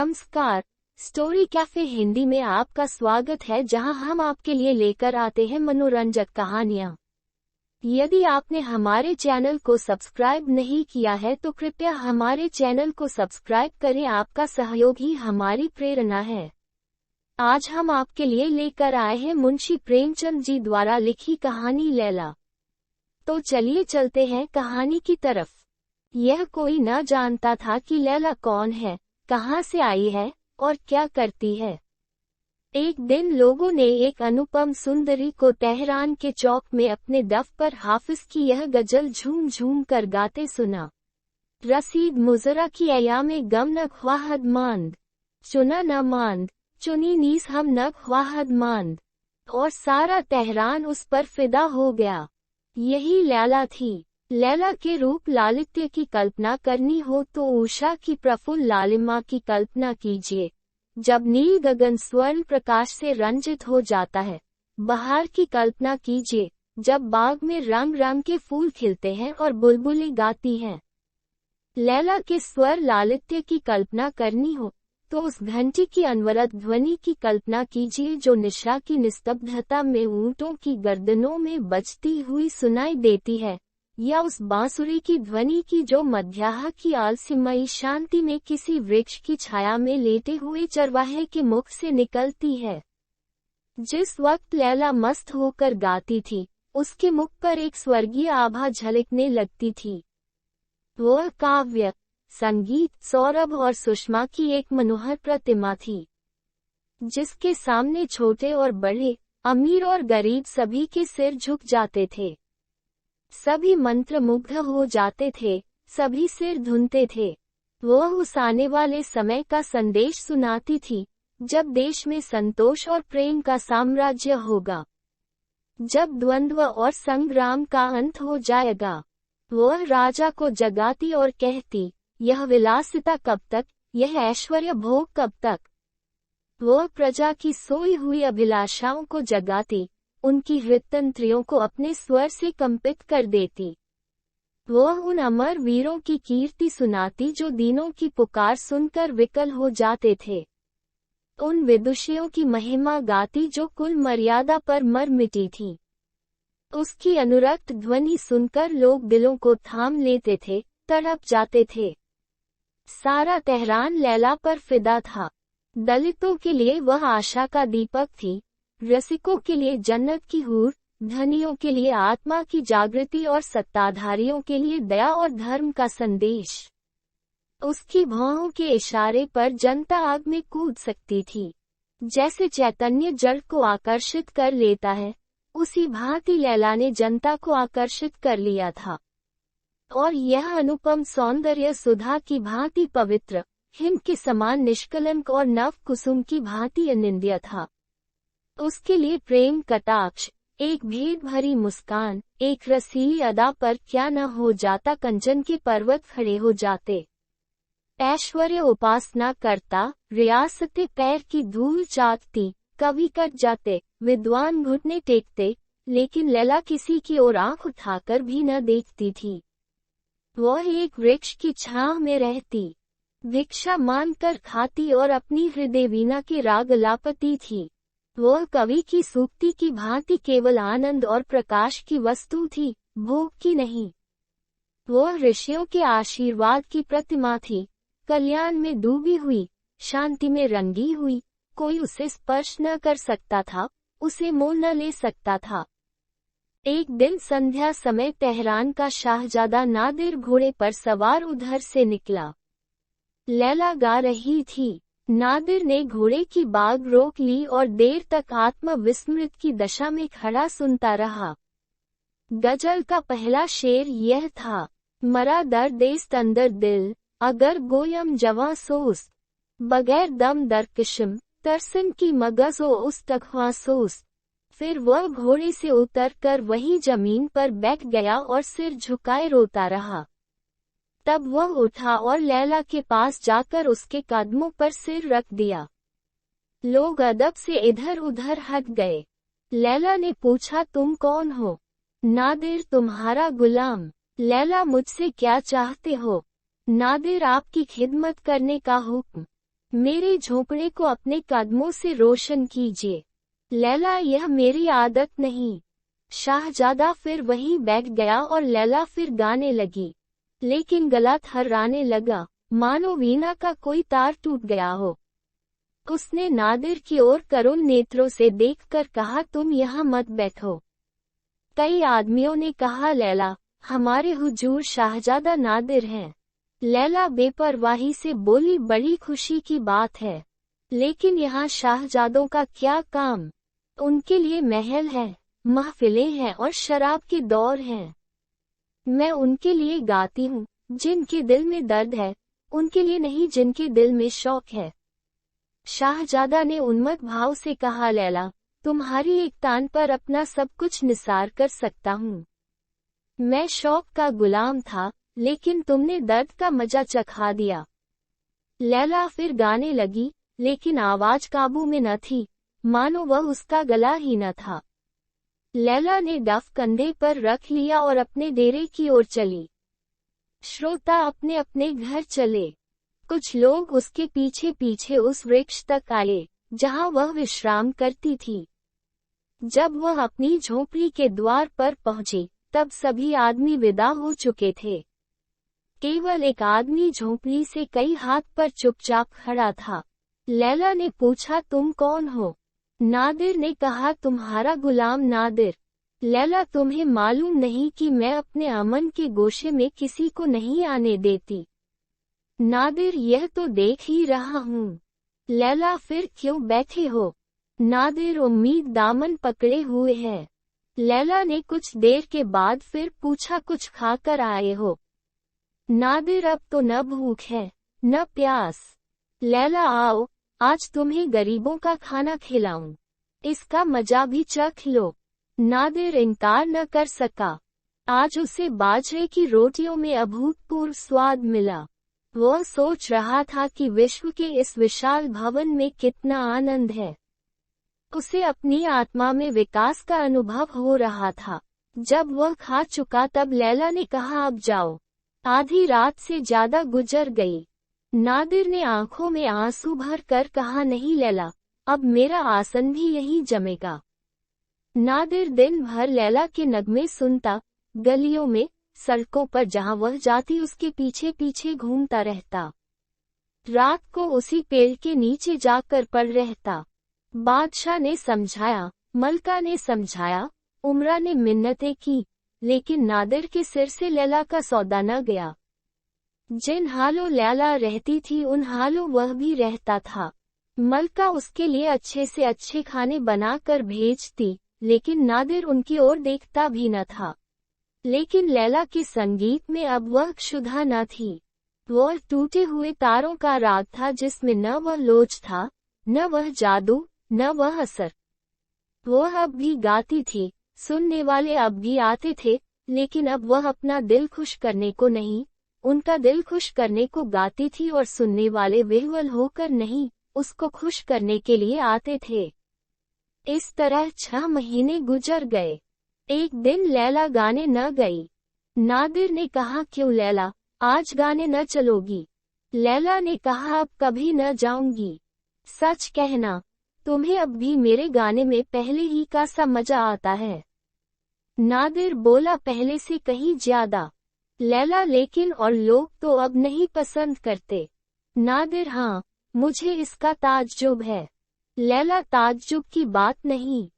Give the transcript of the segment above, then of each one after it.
नमस्कार। Story cafe Hindi में आपका स्वागत है, जहां हम आपके लिए लेकर आते हैं मनोरंजक कहानियां। यदि आपने हमारे चैनल को सब्सक्राइब नहीं किया है तो कृपया हमारे चैनल को सब्सक्राइब करें। आपका सहयोग ही हमारी प्रेरणा है। आज हम आपके लिए लेकर आए हैं मुंशी प्रेमचंद जी द्वारा लिखी कहानी लैला। तो चलिए चलते हैं कहानी की तरफ। यह कोई न जानता था कि लैला कौन है, कहाँ से आई है और क्या करती है। एक दिन लोगों ने एक अनुपम सुंदरी को तेहरान के चौक में अपने दफ पर हाफिज की यह गजल झूम झूम कर गाते सुना। रसीद मुजरा की अयामे गम न ख्वाहद मांद, चुना न मांद, चुनी नीस हम न ख्वाहद मांद। और सारा तेहरान उस पर फिदा हो गया। यही लैला थी। लैला के रूप लालित्य की कल्पना करनी हो तो उषा की प्रफुल्ल लालिमा की कल्पना कीजिए। जब नील गगन स्वर्ण प्रकाश से रंजित हो जाता है। बहार की कल्पना कीजिए, जब बाग में रंग रंग के फूल खिलते हैं और बुलबुलें गाती हैं। लैला के स्वर लालित्य की कल्पना करनी हो तो उस घंटी की अनवरत ध्वनि की कल्पना कीजिए जो निशा की निस्तब्धता में ऊंटों की गर्दनों में बजती हुई सुनाई देती है, या उस बांसुरी की ध्वनि की जो मध्याह्न की आलस्यमयी शांति में किसी वृक्ष की छाया में लेटे हुए चरवाहे के मुख से निकलती है। जिस वक्त लैला मस्त होकर गाती थी, उसके मुख पर एक स्वर्गीय आभा झलकने लगती थी। वह काव्य, संगीत, सौरभ और सुषमा की एक मनोहर प्रतिमा थी, जिसके सामने छोटे और बड़े, अमीर और गरीब सभी के सिर झुक जाते थे। सभी मंत्रमुग्ध हो जाते थे, सभी सिर धुनते थे। वह उस आने वाले समय का संदेश सुनाती थी, जब देश में संतोष और प्रेम का साम्राज्य होगा, जब द्वंद्व और संग्राम का अंत हो जाएगा। वह राजा को जगाती और कहती, यह विलासिता कब तक, यह ऐश्वर्य भोग कब तक। वह प्रजा की सोई हुई अभिलाषाओं को जगाती, उनकी हृदयतंत्रियों को अपने स्वर से कंपित कर देती। वह उन अमर वीरों की कीर्ति सुनाती जो दीनों की पुकार सुनकर विकल हो जाते थे। उन विदुषियों की महिमा गाती जो कुल मर्यादा पर मर मिटी थी। उसकी अनुरक्त ध्वनि सुनकर लोग दिलों को थाम लेते थे, तड़प जाते थे। सारा तेहरान लैला पर फिदा था। दलितों के लिए वह आशा का दीपक थी, रसिकों के लिए जन्नत की हूर, धनियों के लिए आत्मा की जागृति और सत्ताधारियों के लिए दया और धर्म का संदेश। उसकी भौहों के इशारे पर जनता आग में कूद सकती थी। जैसे चैतन्य जड़ को आकर्षित कर लेता है, उसी भांति लैला ने जनता को आकर्षित कर लिया था। और यह अनुपम सौंदर्य सुधा की भांति पवित्र, हिम के समान निष्कलंक और नव कुसुम की भांति अनिंद्य था। उसके लिए प्रेम कटाक्ष, एक भेद भरी मुस्कान, एक रसीली अदा पर क्या न हो जाता। कंचन के पर्वत खड़े हो जाते। ऐश्वर्य उपासना करता, रियासतें पैर की धूल चाटती, कवि कट जाते, विद्वान घुटने टेकते, लेकिन लैला किसी की ओर आंख उठाकर भी न देखती थी। वह एक वृक्ष की छांव में रहती, भिक्षा मांगकर खाती और अपनी हृदय वीणा के राग लापती थी। वह कवि की सूक्ति की भांति केवल आनंद और प्रकाश की वस्तु थी, भोग की नहीं। वह ऋषियों के आशीर्वाद की प्रतिमा थी, कल्याण में डूबी हुई, शांति में रंगी हुई। कोई उसे स्पर्श न कर सकता था, उसे मोह न ले सकता था। एक दिन संध्या समय तेहरान का शाहजादा नादिर घोड़े पर सवार उधर से निकला। लैला गा रही थी। नादिर ने घोड़े की बाग रोक ली और देर तक आत्मविस्मृत की दशा में खड़ा सुनता रहा। गजल का पहला शेर यह था, मरा दर्देस्त अंदर दिल, अगर गोयम जवां सोस, बगैर दम दरकिशम, तरसन की मगजो उस तखवा सोस। फिर वह घोड़े से उतरकर वही जमीन पर बैठ गया और सिर झुकाए रोता रहा। तब वह उठा और लैला के पास जाकर उसके कदमों पर सिर रख दिया। लोग अदब से इधर उधर हट गए। लैला ने पूछा, तुम कौन हो? नादिर, तुम्हारा गुलाम। लैला, मुझसे क्या चाहते हो? नादिर, आपकी खिदमत करने का हुक्म। मेरे झोंपड़े को अपने कदमों से रोशन कीजिए। लैला, यह मेरी आदत नहीं। शाहजादा फिर वहीं बैठ गया और लैला फिर गाने लगी, लेकिन गला थर्राने लगा, मानो वीणा का कोई तार टूट गया हो। उसने नादिर की ओर करुण नेत्रों से देखकर कहा, तुम यहाँ मत बैठो। कई आदमियों ने कहा, लैला, हमारे हुजूर शाहजादा नादिर हैं। लैला बेपरवाही से बोली, बड़ी खुशी की बात है, लेकिन यहाँ शाहजादों का क्या काम? उनके लिए महल है, महफिलें हैं और शराब के दौर हैं। मैं उनके लिए गाती हूँ, जिनके दिल में दर्द है, उनके लिए नहीं जिनके दिल में शौक है। शाहजादा ने उन्मत्त भाव से कहा, लैला, तुम्हारी एक तान पर अपना सब कुछ निसार कर सकता हूँ। मैं शौक का गुलाम था, लेकिन तुमने दर्द का मजा चखा दिया। लैला फिर गाने लगी, लेकिन आवाज काबू में न थी, मानो वह उसका गला ही न था। लैला ने डफ कंधे पर रख लिया और अपने डेरे की ओर चली। श्रोता अपने अपने घर चले। कुछ लोग उसके पीछे पीछे उस वृक्ष तक आए, जहां वह विश्राम करती थी। जब वह अपनी झोंपड़ी के द्वार पर पहुंची, तब सभी आदमी विदा हो चुके थे। केवल एक आदमी झोंपड़ी से कई हाथ पर चुपचाप खड़ा था। लैला ने पूछा, तुम कौन हो? नादिर ने कहा, तुम्हारा गुलाम नादिर। लैला, तुम्हें मालूम नहीं कि मैं अपने अमन के गोशे में किसी को नहीं आने देती। नादिर, यह तो देख ही रहा हूँ। लैला, फिर क्यों बैठे हो? नादिर उम्मीद दामन पकड़े हुए है। लैला ने कुछ देर के बाद फिर पूछा, कुछ खाकर आए हो? नादिर, अब तो न भूख है न प्यास। लैला, आओ, आज तुम्हें गरीबों का खाना खिलाऊं, इसका मजा भी चख लो। नादिर इनकार न कर सका। आज उसे बाजरे की रोटियों में अभूतपूर्व स्वाद मिला। वह सोच रहा था कि विश्व के इस विशाल भवन में कितना आनंद है। उसे अपनी आत्मा में विकास का अनुभव हो रहा था। जब वह खा चुका तब लैला ने कहा, अब जाओ, आधी रात से ज्यादा गुजर गई। नादिर ने आंखों में आंसू भर कर कहा, नहीं लैला, अब मेरा आसन भी यहीं जमेगा। नादिर दिन भर लैला के नगमे सुनता, गलियों में, सड़कों पर जहां वह जाती उसके पीछे पीछे घूमता रहता। रात को उसी पेड़ के नीचे जाकर पड़ रहता। बादशाह ने समझाया, मलका ने समझाया, उमरा ने मिन्नतें की, लेकिन नादिर के सिर से लैला का सौदा न गया। जिन हालों लैला रहती थी उन हालों वह भी रहता था। मलका उसके लिए अच्छे से अच्छे खाने बनाकर भेजती, लेकिन नादिर उनकी ओर देखता भी न था। लेकिन लैला के संगीत में अब वह क्षुधा न थी। वह टूटे हुए तारों का राग था जिसमें न वह लोच था, न वह जादू, न वह असर। वह अब भी गाती थी, सुनने वाले अब भी आते थे, लेकिन अब वह अपना दिल खुश करने को नहीं, उनका दिल खुश करने को गाती थी और सुनने वाले विह्वल होकर नहीं, उसको खुश करने के लिए आते थे। इस तरह 6 महीने गुजर गए। एक दिन लैला गाने न गई। नादिर ने कहा, क्यों लैला, आज गाने न चलोगी? लैला ने कहा, अब कभी न जाऊंगी। सच कहना, तुम्हें अब भी मेरे गाने में पहले ही का सा मजा आता है। नादिर बोला, पहले से कहीं ज्यादा। लैला, लेकिन और लोग तो अब नहीं पसंद करते। नादिर, हाँ, मुझे इसका ताज्जुब है। लैला, ताज्जुब की बात नहीं।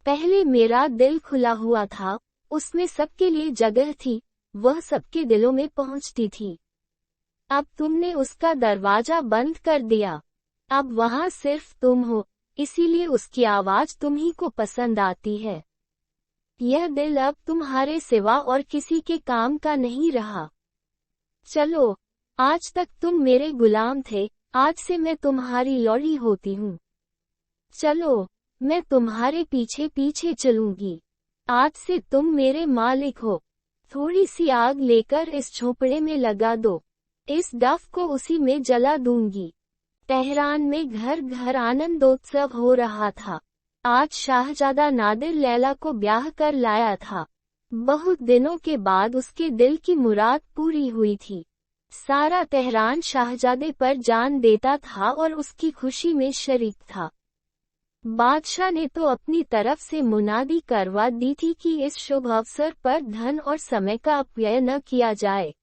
पहले मेरा दिल खुला हुआ था, उसमें सबके लिए जगह थी, वह सबके दिलों में पहुंचती थी। अब तुमने उसका दरवाजा बंद कर दिया। अब वहां सिर्फ तुम हो, इसीलिए उसकी आवाज तुम्ही को पसंद आती है। यह दिल अब तुम्हारे सिवा और किसी के काम का नहीं रहा। चलो, आज तक तुम मेरे गुलाम थे, आज से मैं तुम्हारी लौड़ी होती हूँ। चलो, मैं तुम्हारे पीछे पीछे चलूंगी। आज से तुम मेरे मालिक हो। थोड़ी सी आग लेकर इस झोपड़े में लगा दो, इस डफ को उसी में जला दूंगी। तेहरान में घर घर आनंदोत्सव हो रहा था। आज शाहजादा नादिर लैला को ब्याह कर लाया था। बहुत दिनों के बाद उसके दिल की मुराद पूरी हुई थी। सारा तेहरान शाहजादे पर जान देता था और उसकी खुशी में शरीक था। बादशाह ने तो अपनी तरफ से मुनादी करवा दी थी कि इस शुभ अवसर पर धन और समय का अपव्यय न किया जाए।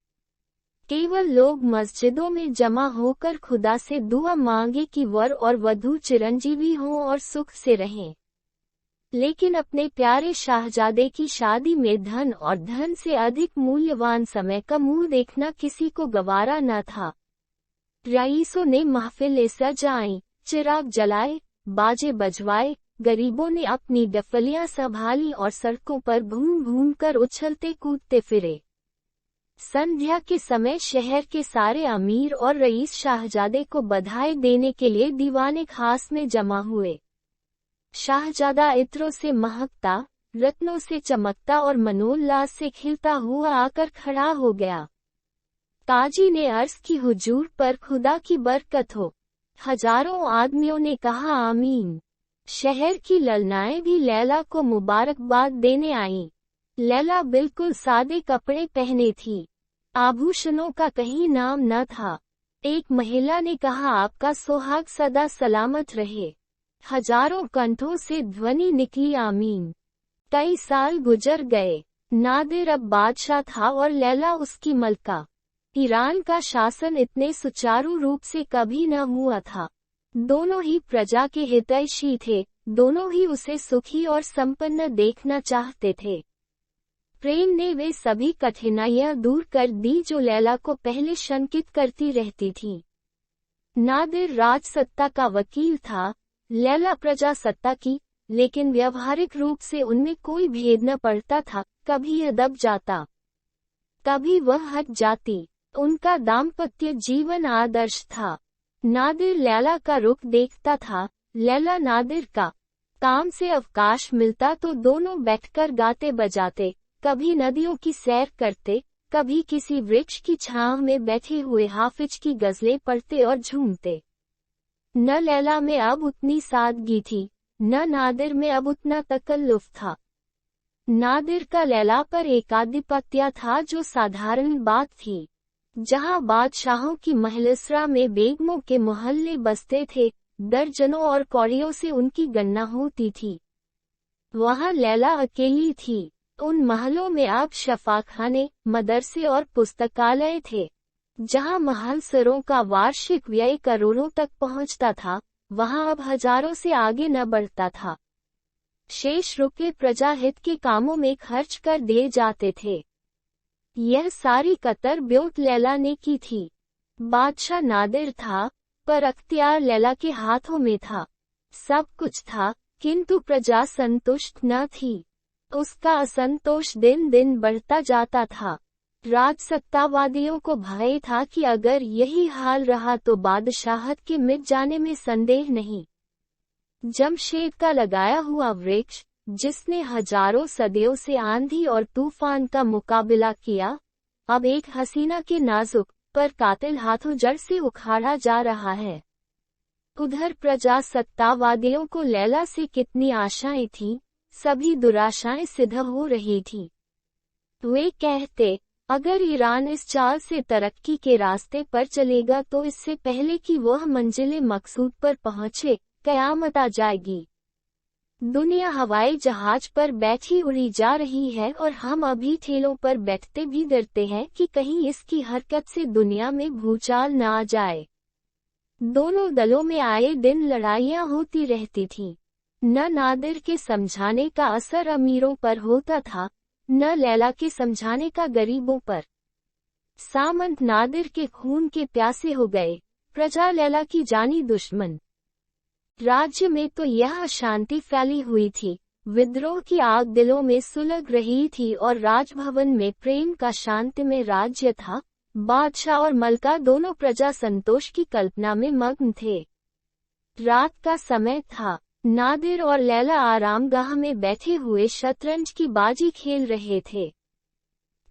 केवल लोग मस्जिदों में जमा होकर खुदा से दुआ मांगे कि वर और वधू चिरंजीवी हों और सुख से रहें। लेकिन अपने प्यारे शाहजादे की शादी में धन और धन से अधिक मूल्यवान समय का मुंह देखना किसी को गवारा न था। रईसों ने महफिलें सजाईं, चिराग जलाए, बाजे बजवाए, गरीबों ने अपनी डफलियां संभाली और सड़कों पर घूम घूम कर उछलते कूदते फिरे। संध्या के समय शहर के सारे अमीर और रईस शाहजादे को बधाई देने के लिए दीवाने खास में जमा हुए। शाहजादा इत्रों से महकता, रत्नों से चमकता और मनोल्लास से खिलता हुआ आकर खड़ा हो गया। काजी ने अर्ज की, हुजूर पर खुदा की बरकत हो। हजारों आदमियों ने कहा आमीन। शहर की ललनाएं भी लैला को मुबारकबाद देने आईं। लैला बिल्कुल सादे कपड़े पहने थी, आभूषणों का कहीं नाम न था। एक महिला ने कहा, आपका सुहाग सदा सलामत रहे। हजारों कंठों से ध्वनि निकली आमीन। कई साल गुजर गए। नादिर अब बादशाह था और लैला उसकी मलका। ईरान का शासन इतने सुचारू रूप से कभी न हुआ था। दोनों ही प्रजा के हितैषी थे, दोनों ही उसे सुखी और संपन्न देखना चाहते थे। प्रेम ने वे सभी कठिनाइयां दूर कर दी जो लैला को पहले शंकित करती रहती थी। नादिर राजसत्ता का वकील था, लैला प्रजासत्ता की, लेकिन व्यवहारिक रूप से उनमें कोई भेद न पड़ता था। कभी यह दब जाता, कभी वह हट जाती। उनका दाम्पत्य जीवन आदर्श था। नादिर लैला का रुख देखता था, लैला नादिर का। काम से अवकाश मिलता तो दोनों बैठकर गाते बजाते, कभी नदियों की सैर करते, कभी किसी वृक्ष की छांव में बैठे हुए हाफिज की गजलें पढ़ते और झूमते। न लैला में अब उतनी सादगी थी, न नादिर में अब उतना तकल्लुफ था। नादिर का लैला पर एकाधिपत्य था जो साधारण बात थी। जहां बादशाहों की महलिसरा में बेगमों के मोहल्ले बसते थे, दर्जनों और कौड़ियों से उनकी गणना होती थी, वहां लैला अकेली थी। उन महलों में अब शफाखाने, मदरसे और पुस्तकालय थे। जहां महलसरों का वार्षिक व्यय करोड़ों तक पहुंचता था, वहां अब हजारों से आगे न बढ़ता था। शेष रुपये प्रजाहित के कामों में खर्च कर दिए जाते थे। यह सारी कतर ब्योत लैला ने की थी। बादशाह नादिर था, पर अख्तियार लैला के हाथों में था। सब कुछ था, किंतु प्रजा संतुष्ट न थी। उसका असंतोष दिन दिन बढ़ता जाता था। राजसत्तावादियों को भय था कि अगर यही हाल रहा तो बादशाहत के मिट जाने में संदेह नहीं। जमशेद का लगाया हुआ वृक्ष, जिसने हजारों सदियों से आंधी और तूफान का मुकाबला किया, अब एक हसीना के नाजुक पर कातिल हाथों जड़ से उखाड़ा जा रहा है। उधर प्रजासत्तावादियों को लैला से कितनी आशाएं थीं, सभी दुराशाएं सिद्ध हो रही थीं। वे कहते, अगर ईरान इस चाल से तरक्की के रास्ते पर चलेगा तो इससे पहले कि वह मंजिले मकसूद पर पहुंचे, कयामत आ जाएगी। दुनिया हवाई जहाज पर बैठी उड़ी जा रही है और हम अभी ठेलों पर बैठते भी डरते हैं कि कहीं इसकी हरकत से दुनिया में भूचाल न आ जाए। दोनों दलों में आए दिन लड़ाइयां होती रहती थीं। न नादिर के समझाने का असर अमीरों पर होता था, न लैला के समझाने का गरीबों पर। सामंत नादिर के खून के प्यासे हो गए, प्रजा लैला की जानी दुश्मन। राज्य में तो यह अशांति फैली हुई थी, विद्रोह की आग दिलों में सुलग रही थी और राजभवन में प्रेम का शांतिमय राज्य था। बादशाह और मलका दोनों प्रजा संतोष की कल्पना में मग्न थे। रात का समय था। नादिर और लैला आरामगाह में बैठे हुए शतरंज की बाजी खेल रहे थे।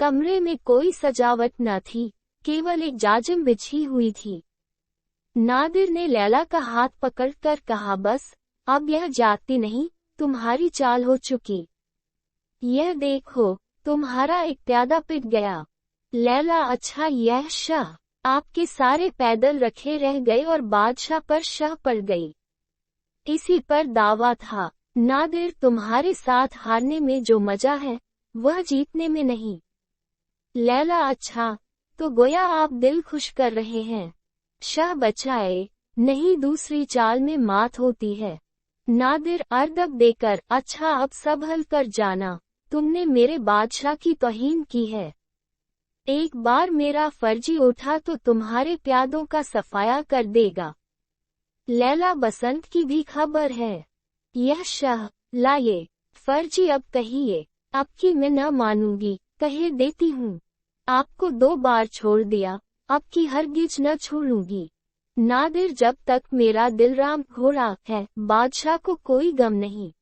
कमरे में कोई सजावट न थी, केवल एक जाजिम बिछी हुई थी। नादिर ने लैला का हाथ पकड़कर कहा, बस अब यह जागती नहीं, तुम्हारी चाल हो चुकी। यह देखो, तुम्हारा एक प्यादा पिट गया। लैला, अच्छा यह शाह आपके सारे पैदल रखे रह गए और बादशाह पर शह पड़ गई। इसी पर दावा था, नादिर तुम्हारे साथ हारने में जो मजा है वह जीतने में नहीं। लैला अच्छा, तो गोया आप दिल खुश कर रहे हैं। शाह बचाए, नहीं दूसरी चाल में मात होती है। नादिर अर्दब देकर, अच्छा अब संभल कर जाना, तुमने मेरे बादशाह की तौहीन की है। एक बार मेरा फर्जी उठा तो तुम्हारे प्यादों का सफाया कर देगा। लैला बसंत की भी खबर है। यह शाह, लाये, फर्जी अब कहिए, अब की मैं न मानूंगी, कहे देती हूँ। आपको 2 बार छोड़ दिया, अब की हरगिज न छोड़ूंगी। नादिर जब तक मेरा दिलराम घोड़ा है, बादशाह को कोई गम नहीं।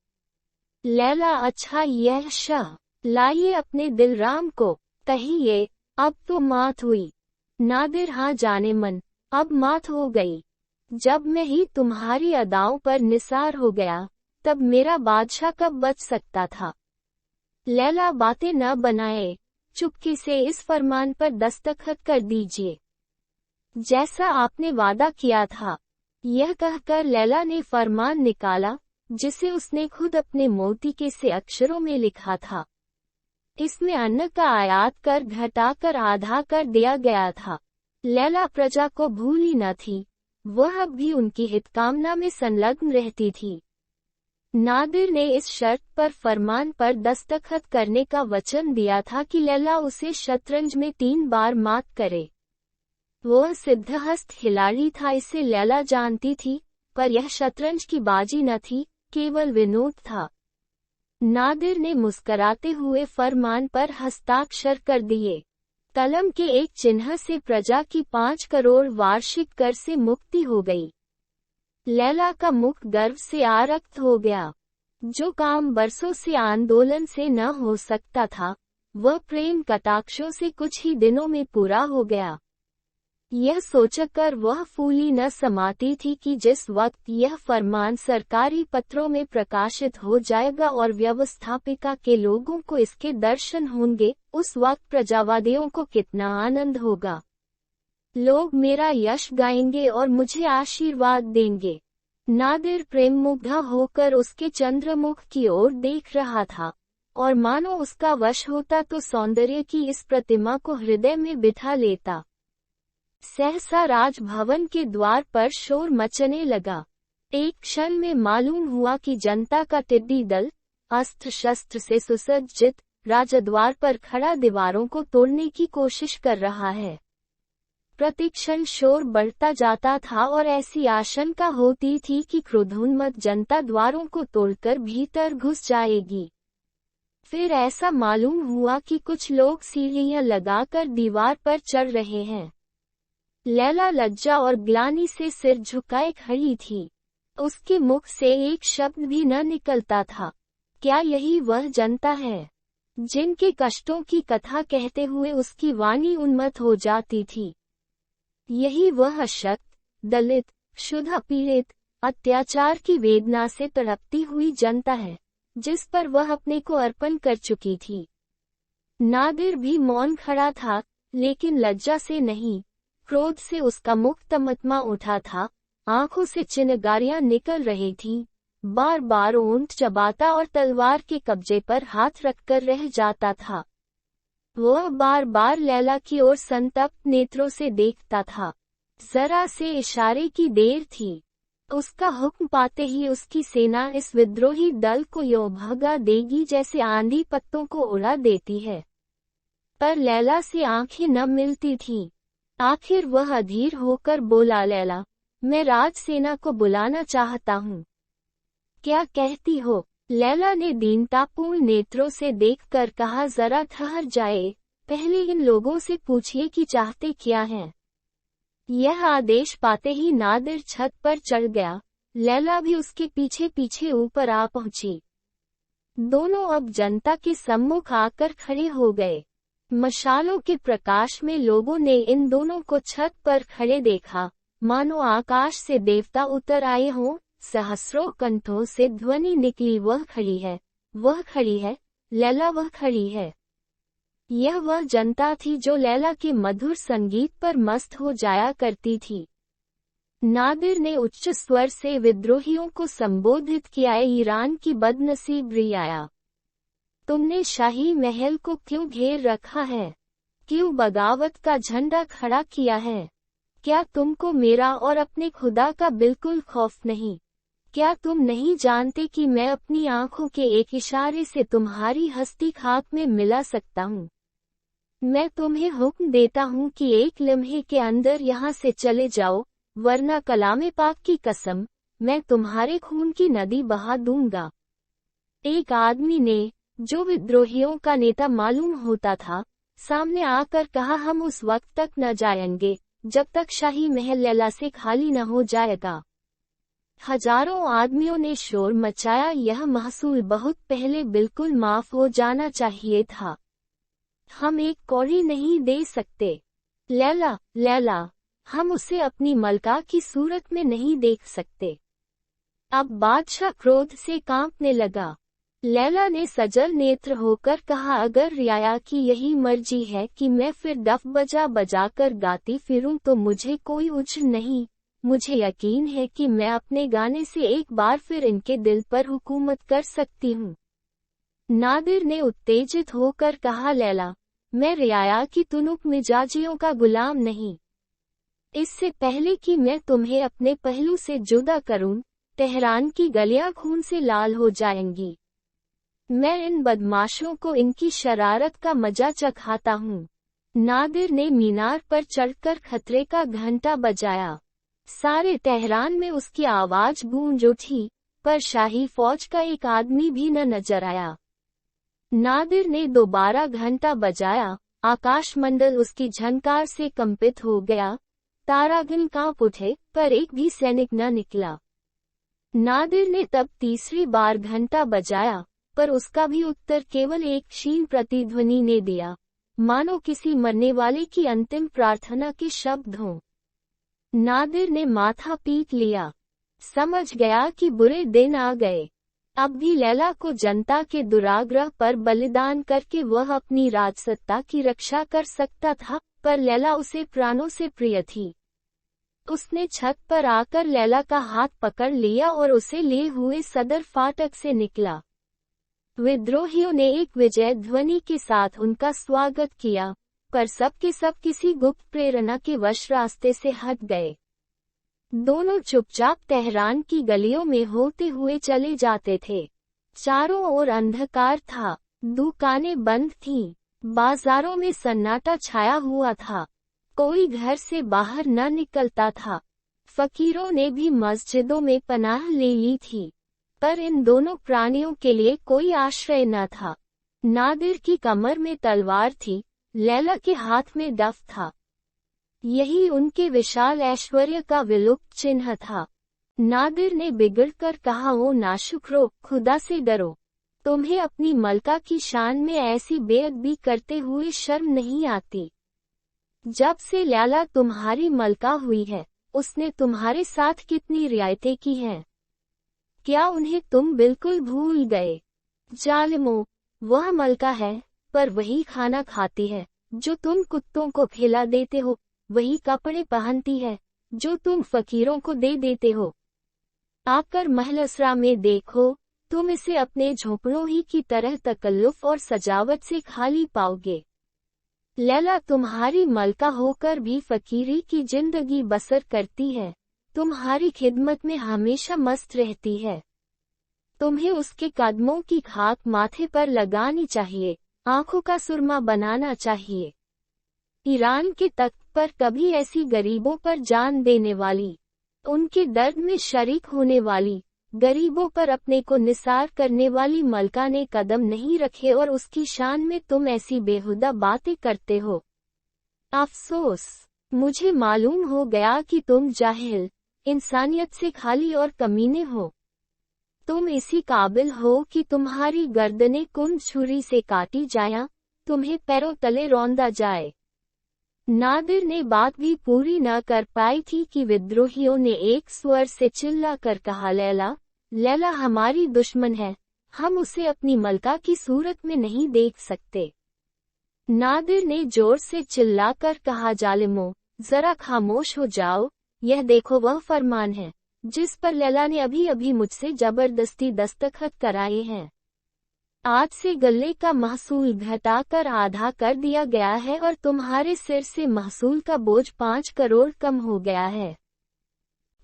लैला अच्छा यह शाह, लाइए अपने दिलराम को, कहिए, अब तो मात हुई। नादिर हाँ जाने मन, अब मात हो गई। जब मैं ही तुम्हारी अदाओं पर निसार हो गया, तब मेरा बादशाह कब बच सकता था। लैला बातें न बनाए, चुपके से इस फरमान पर दस्तखत कर दीजिए, जैसा आपने वादा किया था। यह कहकर लैला ने फरमान निकाला, जिसे उसने खुद अपने मोतिके से अक्षरों में लिखा था। इसमें अन्न का आयात कर घटाकर आधा कर दिया गया था। लैला प्रजा को भूली न थी, वह अब भी उनकी हितकामना में संलग्न रहती थी। नादिर ने इस शर्त पर फरमान पर दस्तखत करने का वचन दिया था कि लैला उसे शतरंज में 3 बार मात करे। वह सिद्धहस्त खिलाड़ी था, इसे लैला जानती थी, पर यह शतरंज की बाजी न थी, केवल विनोद था। नादिर ने मुस्कराते हुए फरमान पर हस्ताक्षर कर दिए। कलम के एक चिन्ह से प्रजा की 5 करोड़ वार्षिक कर से मुक्ति हो गई। लैला का मुख गर्व से आरक्त हो गया। जो काम बरसों से आंदोलन से न हो सकता था, वह प्रेम कटाक्षों से कुछ ही दिनों में पूरा हो गया। यह सोचकर वह फूली न समाती थी कि जिस वक्त यह फरमान सरकारी पत्रों में प्रकाशित हो जाएगा और व्यवस्थापिका के लोगों को इसके दर्शन होंगे, उस वक्त प्रजावादियों को कितना आनंद होगा। लोग मेरा यश गाएंगे और मुझे आशीर्वाद देंगे। नादिर प्रेममुग्धा होकर उसके चंद्रमुख की ओर देख रहा था, और मानो उसका वश होता तो सौंदर्य की इस प्रतिमा को हृदय में बिठा लेता। सहसा राजभवन के द्वार पर शोर मचने लगा। एक क्षण में मालूम हुआ कि जनता का टिड्डी दल, अस्त्र शस्त्र से सुसज्जित, राजद्वार पर खड़ा दीवारों को तोड़ने की कोशिश कर रहा है। प्रतिक्षण शोर बढ़ता जाता था और ऐसी आशंका होती थी कि क्रोधोन्मत्त जनता द्वारों को तोड़कर भीतर घुस जाएगी। फिर ऐसा मालूम हुआ कि कुछ लोग सीढ़ियां लगाकर दीवार पर चढ़ रहे हैं। लैला लज्जा और ग्लानि से सिर झुकाए खड़ी थी। उसके मुख से एक शब्द भी न निकलता था। क्या यही वह जनता है जिनके कष्टों की कथा कहते हुए उसकी वाणी उन्मत्त हो जाती थी? यही वह अशक्त, दलित, क्षुधा पीड़ित, अत्याचार की वेदना से तड़पती हुई जनता है, जिस पर वह अपने को अर्पण कर चुकी थी। नादिर भी मौन खड़ा था, लेकिन लज्जा से नहीं, क्रोध से उसका मुख तमतमा उठा था, आंखों से चिनगारियां निकल रही थीं, बार बार ऊंट चबाता और तलवार के कब्जे पर हाथ रखकर रह जाता था। वह बार बार लैला की ओर संतप्त नेत्रों से देखता था। जरा से इशारे की देर थी। उसका हुक्म पाते ही उसकी सेना इस विद्रोही दल को यूं भगा देगी जैसे आंधी पत्तों को उड़ा देती है। पर लैला से आंखें न मिलती थीं। आखिर वह अधीर होकर बोला, लैला, मैं राजसेना को बुलाना चाहता हूँ। क्या कहती हो? लैला ने दीनतापूर्ण नेत्रों से देखकर कहा, जरा ठहर जाए, पहले इन लोगों से पूछिए कि चाहते क्या हैं। यह आदेश पाते ही नादिर छत पर चढ़ गया। लैला भी उसके पीछे पीछे ऊपर आ पहुंची। दोनों अब जनता के सम्मुख आकर खड़े हो गए। मशालों के प्रकाश में लोगों ने इन दोनों को छत पर खड़े देखा, मानो आकाश से देवता उतर आए हों। सहस्रों कंठों से ध्वनि निकली, वह खड़ी है, वह खड़ी है, लैला वह खड़ी है। यह वह जनता थी जो लैला के मधुर संगीत पर मस्त हो जाया करती थी। नादिर ने उच्च स्वर से विद्रोहियों को संबोधित किया, ईरान की बदनसीब रियाया, तुमने शाही महल को क्यों घेर रखा है? क्यों बगावत का झंडा खड़ा किया है? क्या तुमको मेरा और अपने खुदा का बिल्कुल खौफ नहीं? क्या तुम नहीं जानते कि मैं अपनी आंखों के एक इशारे से तुम्हारी हस्ती खाक में मिला सकता हूँ? मैं तुम्हें हुक्म देता हूँ कि एक लम्हे के अंदर यहाँ से चले जाओ, वरना कलामे पाक की कसम, मैं तुम्हारे खून की नदी बहा दूंगा। एक आदमी ने, जो विद्रोहियों का नेता मालूम होता था, सामने आकर कहा, हम उस वक्त तक न जाएंगे जब तक शाही महल लैला से खाली न हो जाएगा। हजारों आदमियों ने शोर मचाया, यह महसूल बहुत पहले बिल्कुल माफ हो जाना चाहिए था। हम एक कौड़ी नहीं दे सकते। लैला, लैला, हम उसे अपनी मलका की सूरत में नहीं देख सकते। अब बादशाह क्रोध से कांपने लगा। लैला ने सजल नेत्र होकर कहा, अगर रियाया की यही मर्जी है कि मैं फिर डफ बजा बजा कर गाती फिरूं तो मुझे कोई उज्र नहीं। मुझे यकीन है कि मैं अपने गाने से एक बार फिर इनके दिल पर हुकूमत कर सकती हूँ। नादिर ने उत्तेजित होकर कहा, लैला, मैं रियाया की तुनुक मिजाजियों का गुलाम नहीं। इससे पहले कि मैं तुम्हें अपने पहलू से जुदा करूं, तेहरान की गलियां खून से लाल हो जाएंगी। मैं इन बदमाशों को इनकी शरारत का मजा चखाता हूँ। नादिर ने मीनार पर चढ़कर खतरे का घंटा बजाया। सारे तेहरान में उसकी आवाज गूंज उठी, पर शाही फौज का एक आदमी भी न नजर आया। नादिर ने दोबारा घंटा बजाया, आकाशमंडल उसकी झनकार से कंपित हो गया, तारागण कांप उठे, पर एक भी सैनिक न निकला। नादिर ने तब तीसरी बार घंटा बजाया, पर उसका भी उत्तर केवल एक क्षीण प्रतिध्वनि ने दिया, मानो किसी मरने वाले की अंतिम प्रार्थना के शब्द हों। नादिर ने माथा पीट लिया, समझ गया कि बुरे दिन आ गए। अब भी लैला को जनता के दुराग्रह पर बलिदान करके वह अपनी राजसत्ता की रक्षा कर सकता था, पर लैला उसे प्राणों से प्रिय थी। उसने छत पर आकर लैला का हाथ पकड़ लिया और उसे लिए हुए सदर फाटक से निकला। विद्रोहियों ने एक विजय ध्वनि के साथ उनका स्वागत किया, पर सब के सब किसी गुप्त प्रेरणा के वश रास्ते से हट गए। दोनों चुपचाप तेहरान की गलियों में होते हुए चले जाते थे। चारों ओर अंधकार था, दुकानें बंद थीं, बाजारों में सन्नाटा छाया हुआ था, कोई घर से बाहर न निकलता था। फकीरों ने भी मस्जिदों में पनाह ले ली थी, पर इन दोनों प्राणियों के लिए कोई आश्रय न था। नादिर की कमर में तलवार थी, लैला के हाथ में डफ था। यही उनके विशाल ऐश्वर्य का विलुप्त चिन्ह था। नादिर ने बिगड़कर कहा, ओ नाशुक्रो, खुदा से डरो। तुम्हें अपनी मलका की शान में ऐसी बेअदबी करते हुए शर्म नहीं आती? जब से लैला तुम्हारी मलका हुई है, उसने तुम्हारे साथ कितनी रियायतें की हैं? क्या उन्हें तुम बिल्कुल भूल गए? जालिमो, वह मलका है, पर वही खाना खाती है जो तुम कुत्तों को खिला देते हो, वही कपड़े पहनती है जो तुम फकीरों को दे देते हो। आकर महलसरा में देखो, तुम इसे अपने झोंपड़ों ही की तरह तकल्लुफ और सजावट से खाली पाओगे। लैला तुम्हारी मलका होकर भी फकीरी की जिंदगी बसर करती है, तुम्हारी खिदमत में हमेशा मस्त रहती है। तुम्हें उसके कदमों की खाक माथे पर लगानी चाहिए, आंखों का सुरमा बनाना चाहिए। ईरान के तख्त पर कभी ऐसी गरीबों पर जान देने वाली, उनके दर्द में शरीक होने वाली, गरीबों पर अपने को निसार करने वाली मलका ने कदम नहीं रखे और उसकी शान में तुम ऐसी बेहुदा बातें करते हो। अफसोस, मुझे मालूम हो गया कि तुम जाहिल, इंसानियत से खाली और कमीने हो। तुम इसी काबिल हो कि तुम्हारी गर्दनें कुंद छुरी से काटी जाएं, तुम्हें पैरों तले रौंदा जाए। नादिर ने बात भी पूरी न कर पाई थी कि विद्रोहियों ने एक स्वर से चिल्ला कर कहा, लैला, लैला हमारी दुश्मन है, हम उसे अपनी मलका की सूरत में नहीं देख सकते। नादिर ने जोर से चिल्लाकर कहा, जालिमों, जरा खामोश हो जाओ, यह देखो वह फरमान है जिस पर लैला ने अभी अभी मुझसे जबरदस्ती दस्तखत कराए हैं। आज से गल्ले का महसूल घटाकर आधा कर दिया गया है और तुम्हारे सिर से महसूल का बोझ 5 करोड़ कम हो गया है।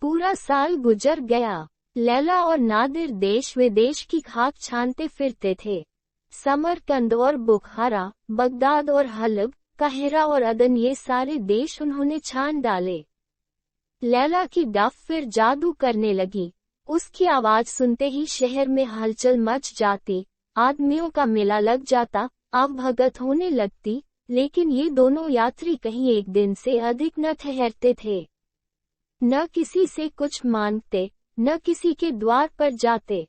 पूरा साल गुजर गया। लैला और नादिर देश विदेश की खाक छानते फिरते थे। समरकंद और बुखारा, बगदाद और हलब, काहिरा और अदन, ये सारे देश उन्होंने छान डाले। लैला की डफ फिर जादू करने लगी। उसकी आवाज सुनते ही शहर में हलचल मच जाती, आदमियों का मेला लग जाता, आव भगत होने लगती। लेकिन ये दोनों यात्री कहीं एक दिन से अधिक न ठहरते थे। न किसी से कुछ मांगते, न किसी के द्वार पर जाते।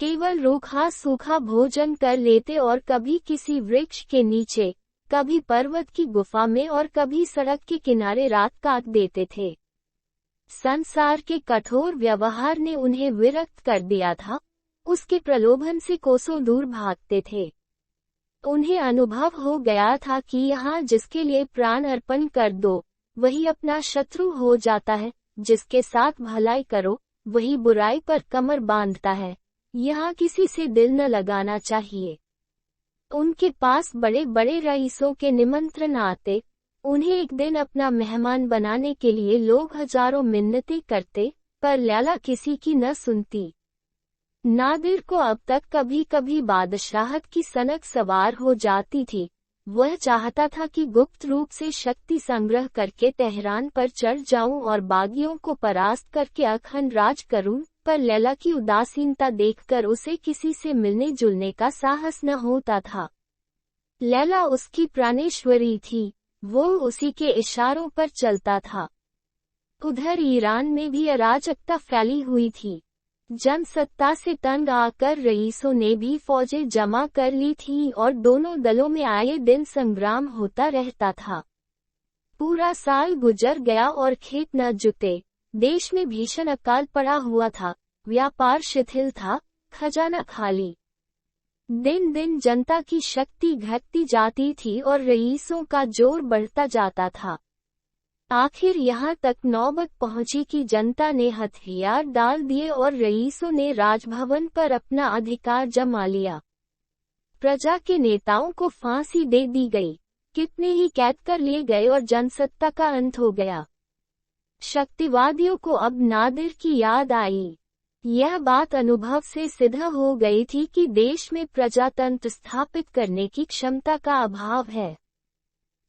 केवल रूखा सूखा भोजन कर लेते और कभी किसी वृक्ष के नीचे, कभी पर्वत की गुफा में और कभी सड़क के किनारे रात काट देते थे। संसार के कठोर व्यवहार ने उन्हें विरक्त कर दिया था। उसके प्रलोभन से कोसों दूर भागते थे। उन्हें अनुभव हो गया था कि यहाँ जिसके लिए प्राण अर्पण कर दो, वही अपना शत्रु हो जाता है। जिसके साथ भलाई करो, वही बुराई पर कमर बांधता है। यहाँ किसी से दिल न लगाना चाहिए। उनके पास बड़े बड़े रईसों के निमंत्रण आते। उन्हें एक दिन अपना मेहमान बनाने के लिए लोग हजारों मिन्नतें करते, पर लैला किसी की न सुनती। नादिर को अब तक कभी कभी बादशाहत की सनक सवार हो जाती थी। वह चाहता था कि गुप्त रूप से शक्ति संग्रह करके तेहरान पर चढ़ जाऊं और बागियों को परास्त करके अखंड राज करूं, पर लैला की उदासीनता देखकर उसे किसी से मिलने जुलने का साहस न होता था। लैला उसकी प्राणेश्वरी थी, वो उसी के इशारों पर चलता था। उधर ईरान में भी अराजकता फैली हुई थी। जनसत्ता से तंग आकर रईसों ने भी फौजें जमा कर ली थी और दोनों दलों में आए दिन संग्राम होता रहता था। पूरा साल गुजर गया और खेत न जुते। देश में भीषण अकाल पड़ा हुआ था। व्यापार शिथिल था, खजाना खाली। दिन दिन जनता की शक्ति घटती जाती थी और रईसों का जोर बढ़ता जाता था। आखिर यहाँ तक नौबत पहुंची कि जनता ने हथियार डाल दिए और रईसों ने राजभवन पर अपना अधिकार जमा लिया। प्रजा के नेताओं को फांसी दे दी गई, कितने ही कैद कर लिए गए और जनसत्ता का अंत हो गया। शक्तिवादियों को अब नादिर की याद आई। यह बात अनुभव से सिद्ध हो गई थी कि देश में प्रजातंत्र स्थापित करने की क्षमता का अभाव है।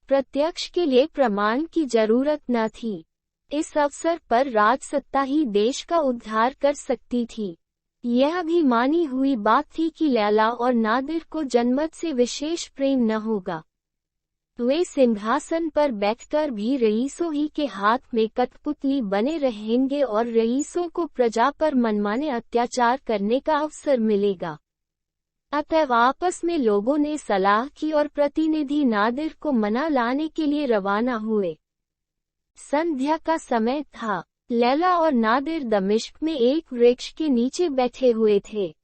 प्रत्यक्ष के लिए प्रमाण की जरूरत न थी। इस अवसर पर राजसत्ता ही देश का उद्धार कर सकती थी। यह भी मानी हुई बात थी कि लैला और नादिर को जनमत से विशेष प्रेम न होगा। वे सिंहासन पर बैठकर भी रईसों ही के हाथ में कठपुतली बने रहेंगे और रईसों को प्रजा पर मनमाने अत्याचार करने का अवसर मिलेगा। अतएव आपस में लोगों ने सलाह की और प्रतिनिधि नादिर को मना लाने के लिए रवाना हुए। संध्या का समय था। लैला और नादिर दमिश्क में एक वृक्ष के नीचे बैठे हुए थे।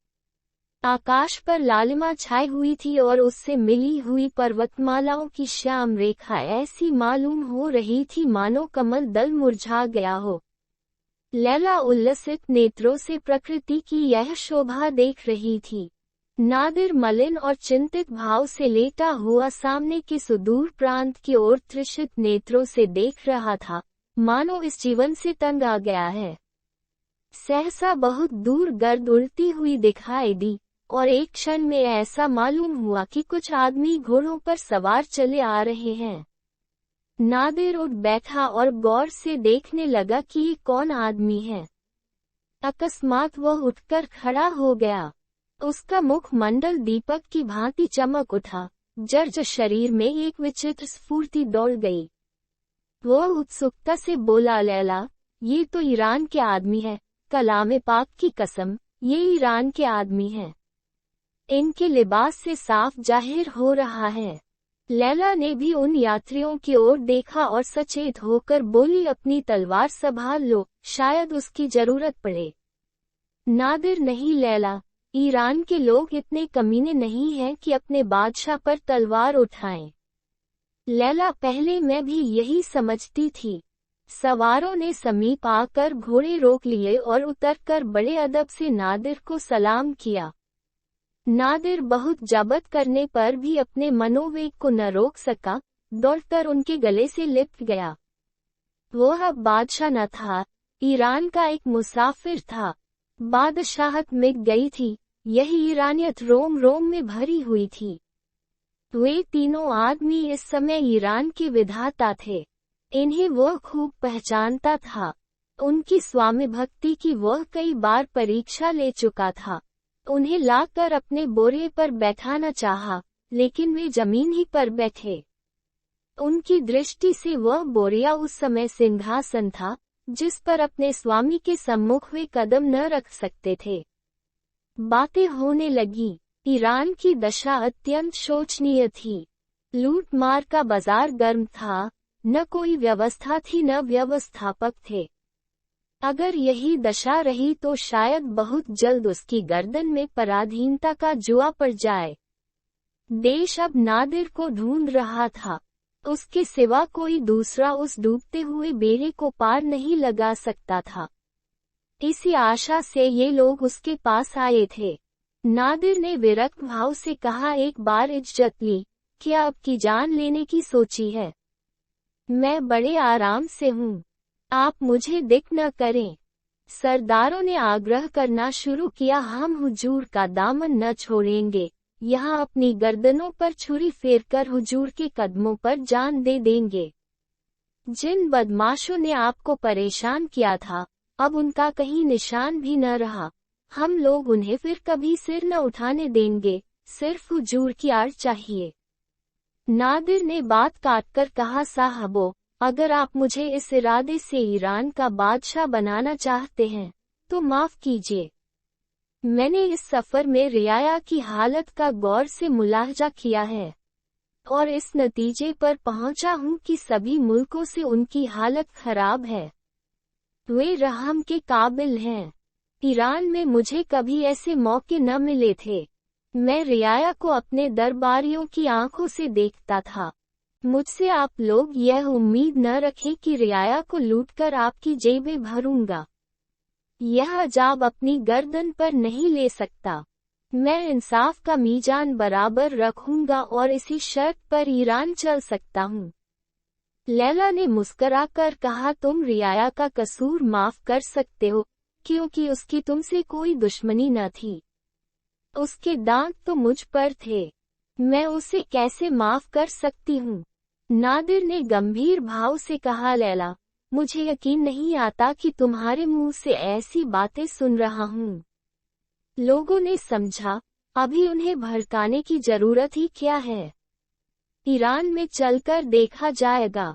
आकाश पर लालिमा छाई हुई थी और उससे मिली हुई पर्वतमालाओं की श्याम रेखा ऐसी मालूम हो रही थी मानो कमल दल मुरझा गया हो। लैला उल्लसित नेत्रों से प्रकृति की यह शोभा देख रही थी। नादिर मलिन और चिंतित भाव से लेटा हुआ सामने के सुदूर प्रांत की ओर तृषित नेत्रों से देख रहा था, मानो इस जीवन से तंग आ गया है। सहसा बहुत दूर गर्द उड़ती हुई दिखाई दी और एक क्षण में ऐसा मालूम हुआ कि कुछ आदमी घोड़ों पर सवार चले आ रहे हैं। नादिर उठ बैठा और गौर से देखने लगा कि ये कौन आदमी है। अकस्मात वह उठकर खड़ा हो गया। उसका मुखमंडल दीपक की भांति चमक उठा। जर्जर शरीर में एक विचित्र स्फूर्ति दौड़ गई। वह उत्सुकता से बोला, लैला, ये तो ईरान के आदमी है। कलाम पाक की कसम, ये ईरान के आदमी हैं। इनके लिबास से साफ जाहिर हो रहा है। लैला ने भी उन यात्रियों की ओर देखा और सचेत होकर बोली, अपनी तलवार संभाल लो, शायद उसकी जरूरत पड़े। नादिर, नहीं लैला, ईरान के लोग इतने कमीने नहीं हैं कि अपने बादशाह पर तलवार उठाएं। लैला पहले मैं भी यही समझती थी। सवारों ने समीप आकर घोड़े रोक लिए और उतरकर बड़े अदब से नादिर को सलाम किया। नादिर बहुत जबत करने पर भी अपने मनोवेग को न रोक सका, दौड़कर उनके गले से लिपट गया। वो अब बादशाह न था, ईरान का एक मुसाफिर था। बादशाहत मिट गई थी, यही ईरानियत रोम रोम में भरी हुई थी। वे तीनों आदमी इस समय ईरान के विधाता थे। इन्हें वह खूब पहचानता था। उनकी स्वामी भक्ति की वह कई बार परीक्षा ले चुका था। उन्हें लाकर अपने बोरे पर बैठाना चाहा, लेकिन वे जमीन ही पर बैठे। उनकी दृष्टि से वह बोरिया उस समय सिंहासन था, जिस पर अपने स्वामी के सम्मुख वे कदम न रख सकते थे। बातें होने लगी। ईरान की दशा अत्यंत शोचनीय थी। लूट मार का बाजार गर्म था, न कोई व्यवस्था थी न व्यवस्थापक थे। अगर यही दशा रही तो शायद बहुत जल्द उसकी गर्दन में पराधीनता का जुआ पड़ जाए। देश अब नादिर को ढूंढ रहा था। उसके सिवा कोई दूसरा उस डूबते हुए बेड़े को पार नहीं लगा सकता था। इसी आशा से ये लोग उसके पास आए थे। नादिर ने विरक्त भाव से कहा, एक बार इज्जत ली, क्या अब की जान लेने की सोची है? मैं बड़े आराम से हूँ, आप मुझे दिक न करें। सरदारों ने आग्रह करना शुरू किया, हम हुजूर का दामन न छोड़ेंगे, यहाँ अपनी गर्दनों पर छुरी फेरकर हुजूर के कदमों पर जान दे देंगे। जिन बदमाशों ने आपको परेशान किया था, अब उनका कहीं निशान भी न रहा। हम लोग उन्हें फिर कभी सिर न उठाने देंगे, सिर्फ हुजूर की आड़ चाहिए। नादिर ने बात काटकर कहा, साहबो, अगर आप मुझे इस इरादे से ईरान का बादशाह बनाना चाहते हैं, तो माफ कीजिए। मैंने इस सफर में रियाया की हालत का गौर से मुलाहजा किया है, और इस नतीजे पर पहुंचा हूं कि सभी मुल्कों से उनकी हालत खराब है। वे रहम के काबिल हैं। ईरान में मुझे कभी ऐसे मौके न मिले थे। मैं रियाया को अपने दरबारियों की आंखों से देखता था। मुझसे आप लोग यह उम्मीद न रखें कि रियाया को लूटकर आपकी जेबें भरूंगा। यह अजाब अपनी गर्दन पर नहीं ले सकता। मैं इंसाफ का मीजान बराबर रखूंगा और इसी शर्त पर ईरान चल सकता हूँ। लैला ने मुस्कराकर कहा, तुम रियाया का कसूर माफ कर सकते हो, क्योंकि उसकी तुमसे कोई दुश्मनी न थी। उसके दांत तो मुझ पर थे। मैं उसे कैसे माफ कर सकती हूँ? नादिर ने गंभीर भाव से कहा, लैला, मुझे यकीन नहीं आता कि तुम्हारे मुंह से ऐसी बातें सुन रहा हूँ। लोगों ने समझा, अभी उन्हें भड़काने की जरूरत ही क्या है? ईरान में चलकर देखा जाएगा।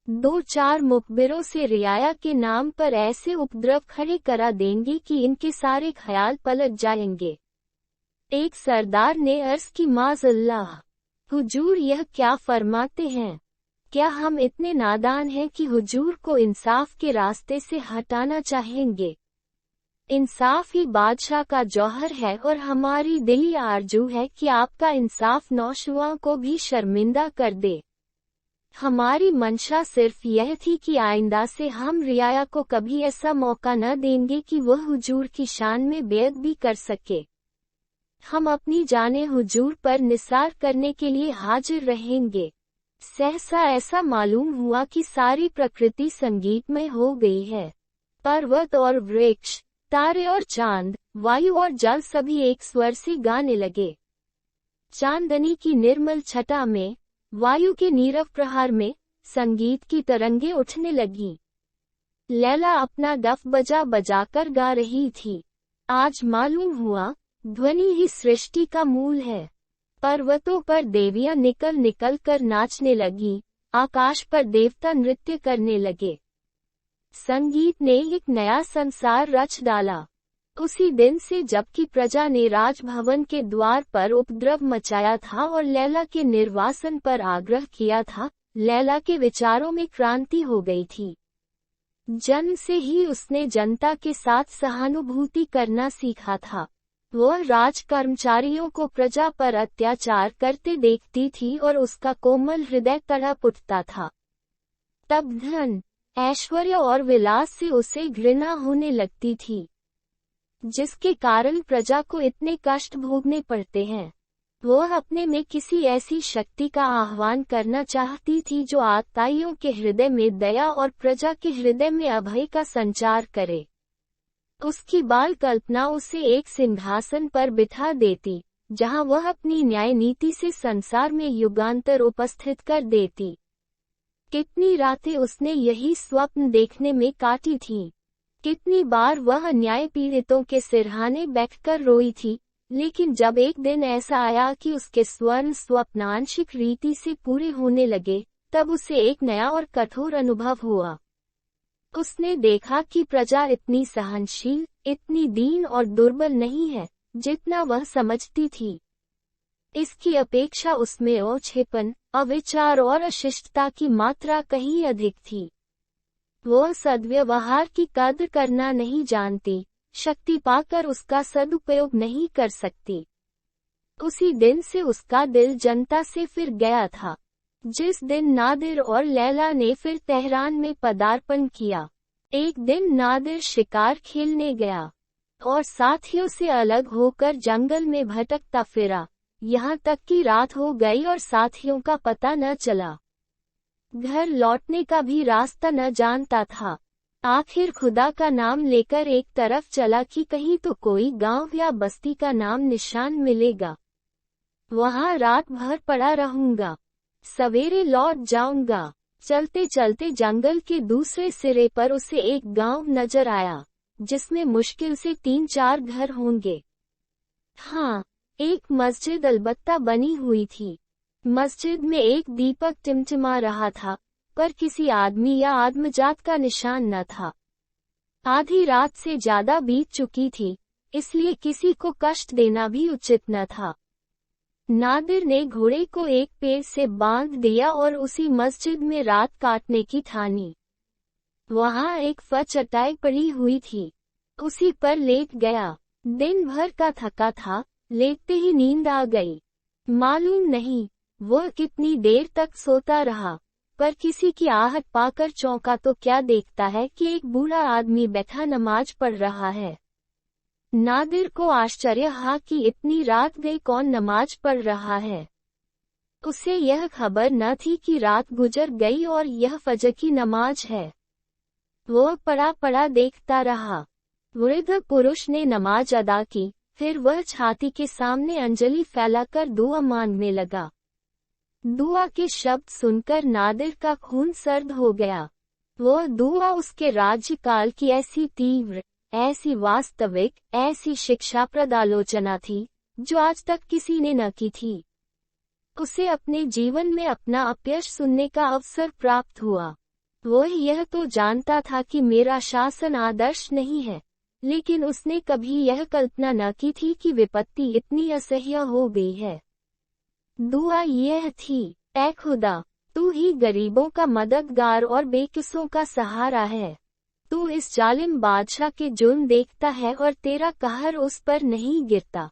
2-4 मुखबिरों से रियाया के नाम पर ऐसे उपद्रव खड़े करा देंगे कि इनके सारे ख्याल पलट जाएंगे। एक सरदार ने अर्ज की, माज़अल्लाह, हुजूर यह क्या फरमाते हैं? क्या हम इतने नादान हैं कि हुजूर को इंसाफ के रास्ते से हटाना चाहेंगे? इंसाफ ही बादशाह का जौहर है और हमारी दिली आरजू है कि आपका इंसाफ नौशुआ को भी शर्मिंदा कर दे। हमारी मंशा सिर्फ यह थी कि आइंदा से हम रियाया को कभी ऐसा मौका न देंगे कि वह हुजूर की शान में बेअदबी कर सके। हम अपनी जाने हुजूर पर निसार करने के लिए हाजिर रहेंगे। सहसा ऐसा मालूम हुआ कि सारी प्रकृति संगीतमय हो गई है। पर्वत और वृक्ष, तारे और चांद, वायु और जल सभी एक स्वर से गाने लगे। चांदनी की निर्मल छटा में, वायु के नीरव प्रहार में, संगीत की तरंगे उठने लगीं। लैला अपना डफ बजा बजाकर गा रही थी। आज मालूम हुआ, ध्वनि ही सृष्टि का मूल है। पर्वतों पर देवियां निकल निकल कर नाचने लगी, आकाश पर देवता नृत्य करने लगे। संगीत ने एक नया संसार रच डाला। उसी दिन से जबकि प्रजा ने राजभवन के द्वार पर उपद्रव मचाया था और लैला के निर्वासन पर आग्रह किया था, लैला के विचारों में क्रांति हो गई थी। जन्म से ही उसने जनता के साथ सहानुभूति करना सीखा था। वह राज कर्मचारियों को प्रजा पर अत्याचार करते देखती थी और उसका कोमल हृदय तड़प उठता था। तब धन, ऐश्वर्य और विलास से उसे घृणा होने लगती थी, जिसके कारण प्रजा को इतने कष्ट भोगने पड़ते हैं। वह अपने में किसी ऐसी शक्ति का आह्वान करना चाहती थी जो आताइयों के हृदय में दया और प्रजा के हृदय में अभय का संचार करे। उसकी बाल कल्पना उसे एक सिंहासन पर बिठा देती, जहां वह अपनी न्याय नीति से संसार में युगांतर उपस्थित कर देती। कितनी रातें उसने यही स्वप्न देखने में काटी थीं। कितनी बार वह न्याय पीड़ितों के सिरहाने बैठकर रोई थी, लेकिन जब एक दिन ऐसा आया कि उसके स्वर्ण स्वप्न आंशिक रीति से पूरे होने लगे, तब उसे एक नया और कठोर अनुभव हुआ। उसने देखा कि प्रजा इतनी सहनशील, इतनी दीन और दुर्बल नहीं है, जितना वह समझती थी। इसकी अपेक्षा उसमें ओछेपन, अविचार और अशिष्टता की मात्रा कहीं अधिक थी। वह सद्व्यवहार की कद्र करना नहीं जानती, शक्ति पाकर उसका सदुपयोग नहीं कर सकती। उसी दिन से उसका दिल जनता से फिर गया था। जिस दिन नादिर और लैला ने फिर तेहरान में पदार्पण किया। एक दिन नादिर शिकार खेलने गया और साथियों से अलग होकर जंगल में भटकता फिरा, यहाँ तक कि रात हो गई और साथियों का पता न चला। घर लौटने का भी रास्ता न जानता था। आखिर खुदा का नाम लेकर एक तरफ चला कि कहीं तो कोई गांव या बस्ती का नाम निशान मिलेगा। वहां रात भर पड़ा रहूंगा, सवेरे लौट जाऊंगा। चलते चलते जंगल के दूसरे सिरे पर उसे एक गांव नजर आया, जिसमें मुश्किल से 3-4 घर होंगे। हाँ, एक मस्जिद अलबत्ता बनी हुई थी। मस्जिद में एक दीपक टिमटिमा रहा था, पर किसी आदमी या आदमजात का निशान न था। आधी रात से ज्यादा बीत चुकी थी, इसलिए किसी को कष्ट देना भी उचित न था। नादिर ने घोड़े को एक पेड़ से बांध दिया और उसी मस्जिद में रात काटने की ठानी। वहां एक चटाई पड़ी हुई थी, उसी पर लेट गया। दिन भर का थका था, लेटते ही नींद आ गई। मालूम नहीं वह कितनी देर तक सोता रहा, पर किसी की आहट पाकर चौंका तो क्या देखता है कि एक बूढ़ा आदमी बैठा नमाज पढ़ रहा है। नादिर को आश्चर्य हुआ कि इतनी रात गई कौन नमाज पढ़ रहा है। उसे यह खबर न थी कि रात गुजर गई और यह फजर की नमाज है। वह पड़ा पड़ा देखता रहा। वृद्ध पुरुष ने नमाज अदा की, फिर वह छाती के सामने अंजलि फैलाकर दुआ मांगने लगा। दुआ के शब्द सुनकर नादिर का खून सर्द हो गया। वह दुआ उसके राज्यकाल की ऐसी तीव्र, ऐसी वास्तविक, ऐसी शिक्षाप्रद आलोचना थी, जो आज तक किसी ने न की थी। उसे अपने जीवन में अपना अपयश सुनने का अवसर प्राप्त हुआ। वह यह तो जानता था कि मेरा शासन आदर्श नहीं है, लेकिन उसने कभी यह कल्पना न की थी कि विपत्ति इतनी असह्य हो गई है। दुआ यह थी, ऐ खुदा, तू ही गरीबों का मददगार और बेकसों का सहारा है। तू इस जालिम बादशाह के जुल्म देखता है और तेरा कहर उस पर नहीं गिरता।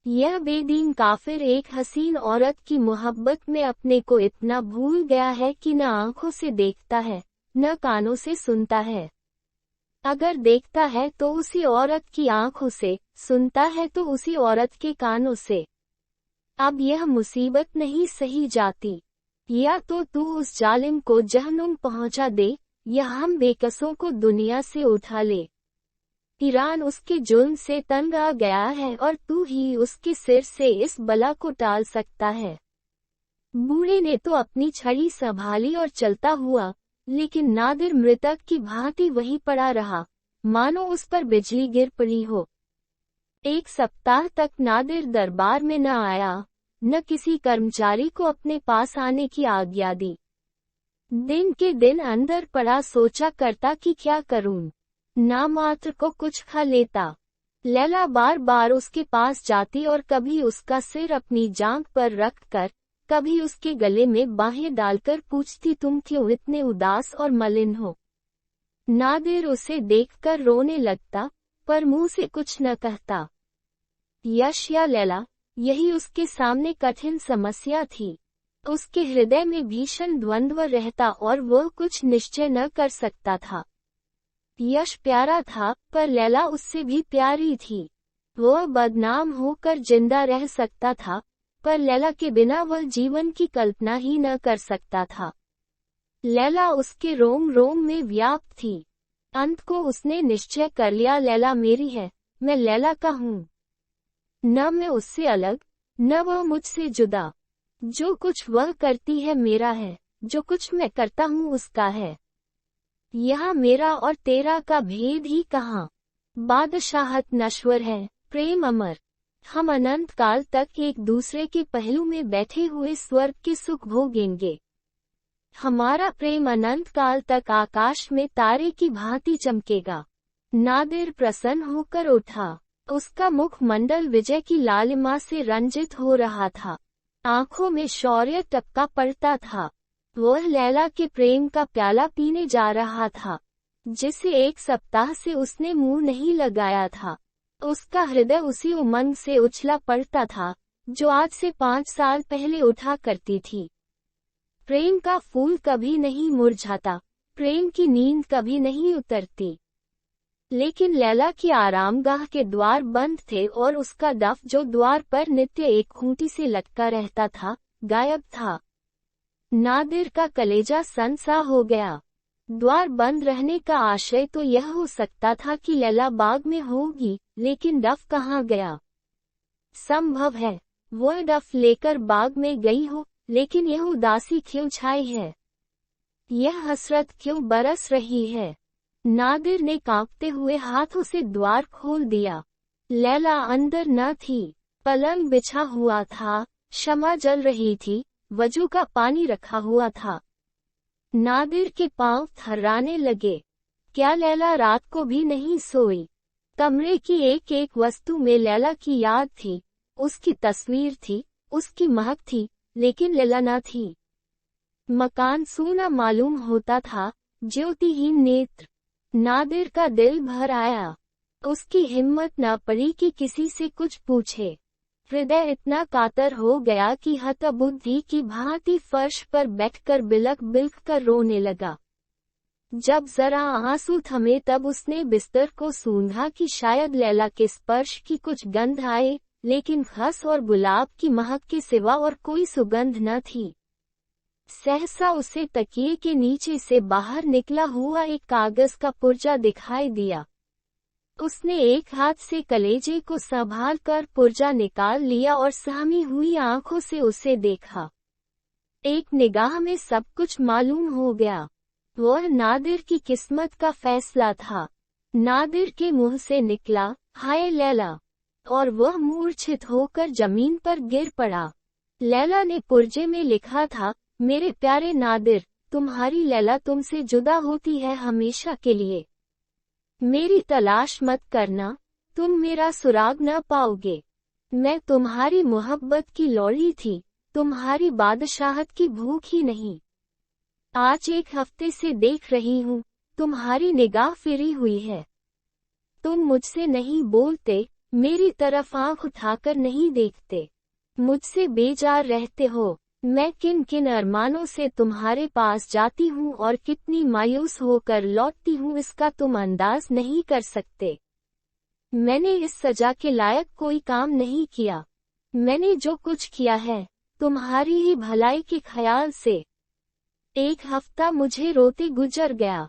यह बेदीन काफिर एक हसीन औरत की मोहब्बत में अपने को इतना भूल गया है कि न आंखों से देखता है, न कानों से सुनता है। अगर देखता है तो उसी औरत की आंखों से, सुनता है तो उसी औरत के कानों से। अब यह मुसीबत नहीं सही जाती। या तो तू उस जालिम को जहन्नुम पहुंचा दे, या हम बेकसों को दुनिया से उठा ले। ईरान उसके जुल्म से तंग आ गया है और तू ही उसके सिर से इस बला को टाल सकता है। बूढ़े ने तो अपनी छड़ी संभाली और चलता हुआ, लेकिन नादिर मृतक की भांति वहीं पड़ा रहा, मानो उस पर बिजली गिर पड़ी हो। 1 सप्ताह तक नादिर दरबार में न आया, न किसी कर्मचारी को अपने पास आने की आज्ञा दी। दिन के दिन अंदर पड़ा सोचा करता कि क्या करूं। नामात्र को कुछ खा लेता। लैला बार बार उसके पास जाती और कभी उसका सिर अपनी जांघ पर रखकर, कभी उसके गले में बाहें डालकर पूछती, तुम क्यों इतने उदास और मलिन हो। नादिर उसे देखकर रोने लगता, पर मुंह से कुछ न कहता। यश या लैला, यही उसके सामने कठिन समस्या थी। उसके हृदय में भीषण द्वंद्व रहता और वह कुछ निश्चय न कर सकता था। यश प्यारा था, पर लैला उससे भी प्यारी थी। वह बदनाम होकर जिंदा रह सकता था, पर लैला के बिना वह जीवन की कल्पना ही न कर सकता था। लैला उसके रोम रोम में व्याप्त थी। अंत को उसने निश्चय कर लिया, लैला मेरी है, मैं लैला का हूँ। न मैं उससे अलग, न वह मुझसे जुदा। जो कुछ वह करती है मेरा है, जो कुछ मैं करता हूँ उसका है। यहाँ मेरा और तेरा का भेद ही कहाँ। बादशाहत नश्वर है, प्रेम अमर। हम अनंत काल तक एक दूसरे के पहलू में बैठे हुए स्वर्ग के सुख भोगेंगे। हमारा प्रेम अनंत काल तक आकाश में तारे की भांति चमकेगा। नादिर प्रसन्न होकर उठा। उसका मुख मंडल विजय की लालिमा से रंजित हो रहा था। आंखों में शौर्य टपका पड़ता था। वह लैला के प्रेम का प्याला पीने जा रहा था, जिसे 1 सप्ताह से उसने मुंह नहीं लगाया था। उसका हृदय उसी उमंग से उछला पड़ता था, जो आज से 5 साल पहले उठा करती थी। प्रेम का फूल कभी नहीं मुरझाता, प्रेम की नींद कभी नहीं उतरती। लेकिन लैला की आरामगाह के द्वार बंद थे और उसका डफ, जो द्वार पर नित्य एक खूंटी से लटका रहता था, गायब था। नादिर का कलेजा सनसा हो गया। द्वार बंद रहने का आशय तो यह हो सकता था कि लैला बाग में होगी, लेकिन डफ कहाँ गया? संभव है वह डफ लेकर बाग में गई हो, लेकिन यह उदासी क्यों छाई है? यह हसरत क्यों बरस रही है? नादिर ने कांपते हुए हाथों से द्वार खोल दिया। लैला अंदर न थी। पलंग बिछा हुआ था, शम्मा जल रही थी, वजू का पानी रखा हुआ था। नादिर के पांव थर्राने लगे। क्या लैला रात को भी नहीं सोई? कमरे की एक एक वस्तु में लैला की याद थी, उसकी तस्वीर थी, उसकी महक थी, लेकिन लैला न थी। मकान सूना मालूम होता था, ज्योतिहीन नेत्र। नादिर का दिल भर आया। उसकी हिम्मत न पड़ी कि किसी से कुछ पूछे। हृदय इतना कातर हो गया कि हतबुद्धि की भांति फर्श पर बैठकर बिलख बिलख कर रोने लगा। जब जरा आंसू थमे तब उसने बिस्तर को सूंघा कि शायद लैला के स्पर्श की कुछ गंध आए, लेकिन खस और गुलाब की महक के सिवा और कोई सुगंध न थी। सहसा उसे तकिए के नीचे से बाहर निकला हुआ एक कागज का पुर्जा दिखाई दिया। उसने एक हाथ से कलेजे को संभाल कर पुर्जा निकाल लिया और सहमी हुई आंखों से उसे देखा। एक निगाह में सब कुछ मालूम हो गया। वह नादिर की किस्मत का फैसला था। नादिर के मुंह से निकला, हाय लैला, और वह मूर्छित होकर जमीन पर गिर पड़ा। लैला ने पुर्जे में लिखा था, मेरे प्यारे नादिर, तुम्हारी लैला तुमसे जुदा होती है हमेशा के लिए। मेरी तलाश मत करना, तुम मेरा सुराग न पाओगे। मैं तुम्हारी मोहब्बत की लौड़ी थी, तुम्हारी बादशाहत की भूख ही नहीं। आज 1 हफ्ते से देख रही हूँ, तुम्हारी निगाह फिरी हुई है। तुम मुझसे नहीं बोलते, मेरी तरफ आंख उठाकर नहीं देखते, मुझसे बेजार रहते हो। मैं किन किन अरमानों से तुम्हारे पास जाती हूँ और कितनी मायूस होकर लौटती हूँ, इसका तुम अंदाज नहीं कर सकते। मैंने इस सजा के लायक कोई काम नहीं किया। मैंने जो कुछ किया है, तुम्हारी ही भलाई के ख्याल से। 1 हफ्ता मुझे रोते गुजर गया।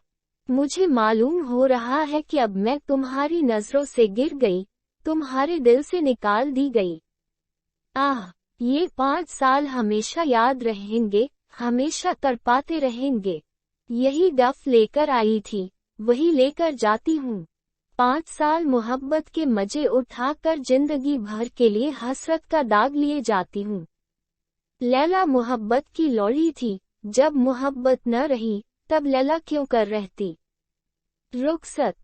मुझे मालूम हो रहा है कि अब मैं तुम्हारी नजरों से गिर गई, तुम्हारे दिल से निकाल दी गई। आह, ये 5 साल हमेशा याद रहेंगे, हमेशा तड़पाते रहेंगे। यही डफ लेकर आई थी, वही लेकर जाती हूँ। 5 साल मोहब्बत के मजे उठाकर जिंदगी भर के लिए हसरत का दाग लिए जाती हूँ। लैला मोहब्बत की लौड़ी थी, जब मोहब्बत न रही, तब लैला क्यों कर रहती? रुखसत